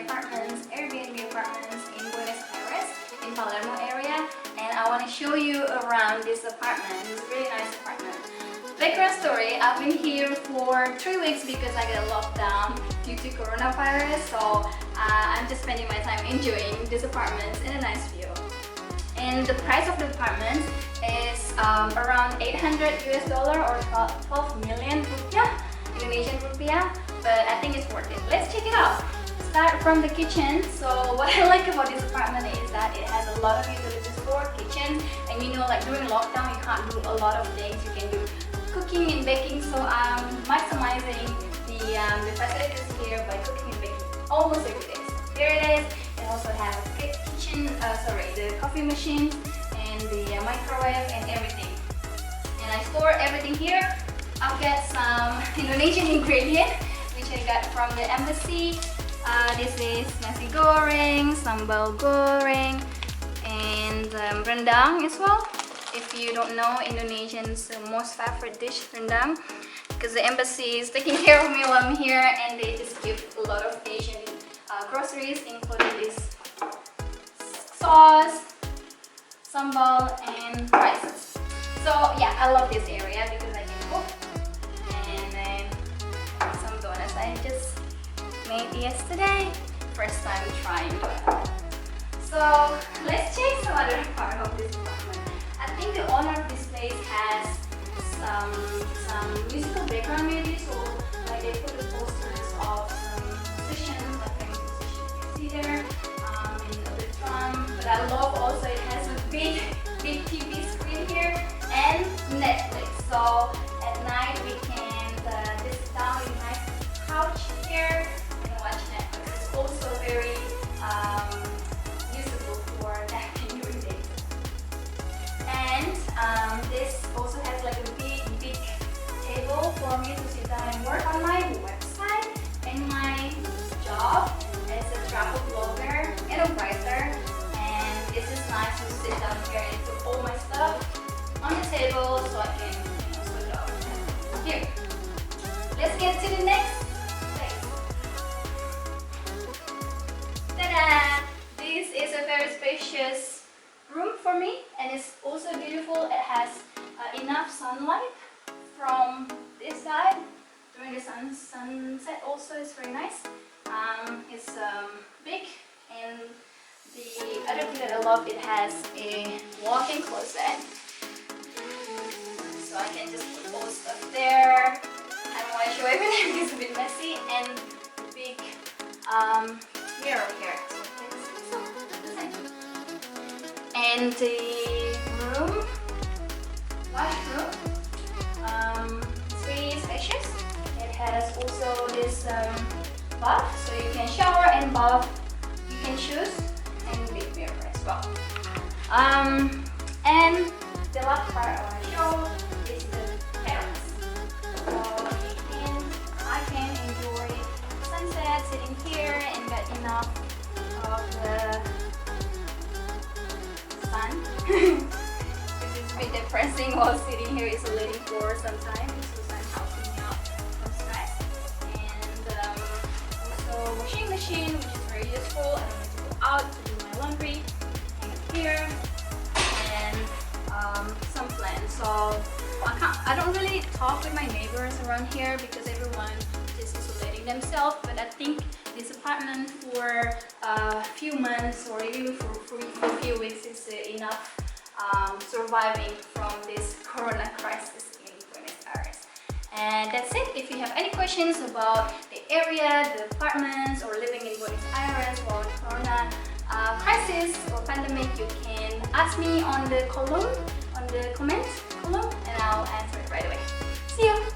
apartments, Airbnb apartments in Buenos Aires, in Palermo area, and I want to show you around this apartment. It's a really nice apartment. Background story, I've been here for 3 weeks because I got locked down due to coronavirus, so I'm just spending my time enjoying this apartment in a nice view. And the price of the apartment is around 800 US dollar or 12 million rupiah, Indonesian rupiah, but I think it's worth it. Let's check it out. Start from the kitchen. So what I like about this apartment is that it has a lot of utilities for kitchen, and you know, like during lockdown you can't do a lot of things. You can do cooking and baking, so I'm maximizing the facilities here by cooking and baking almost every day. So here it is. It also has a kitchen, the coffee machine and the microwave and everything. And I store everything here. I've got some Indonesian ingredient which I got from the embassy. This is nasi goreng, sambal goreng, and rendang as well. If you don't know, Indonesian's most favorite dish, rendang, because the embassy is taking care of me while I'm here, and they just give a lot of Asian groceries, including this sauce, sambal, and rice. So yeah, I love this area because I can cook. And then some donuts I just made yesterday, first time trying. So let's check some other part of this apartment. I think the owner of this place has some musical background maybe, so like they put the posters of some musicians, like famous musicians you can see there, and a bit drum. But I love also it has a big TV screen here and Netflix. So at night we can just sit down in a nice couch here and watch Netflix. It's also very usable for napping during days. And this also has like a big table for me to sit down and work on my website and my job as a travel blogger and a writer. And it's just nice to sit down here and put all my stuff on the table so I can switch off. Here, let's get to the next place. Ta-da! This is a very spacious room for me, and it's also beautiful. It has enough sunlight from this side during the sunset. Also, it's very nice. It's big, and the other thing that I love, it has a walk-in closet, so I can just put all the stuff there. I don't want to show everything; it's a bit messy, and the big mirror here. And the room, washroom, it's very spacious. It has also this bath, so you can shower and bath. You can choose, and big mirror as well. And the last part I want to show is the terrace. So I can enjoy sunset sitting here and get enough of the sun. This is a bit depressing while sitting here isolating for some time. So sun helps me out from stress. And also washing machine, which is very useful. I don't need to go out to do my laundry. Hang it here. And some plants. So I don't really talk with my neighbors around here because everyone is isolating themselves. But I think this apartment for a few months or even for a few weeks is enough surviving from this corona crisis in Buenos Aires. And that's it. If you have any questions about the area, the apartments, or living in Buenos Aires while the corona crisis or pandemic, you can ask me on the comment column, and I'll answer it right away. See you!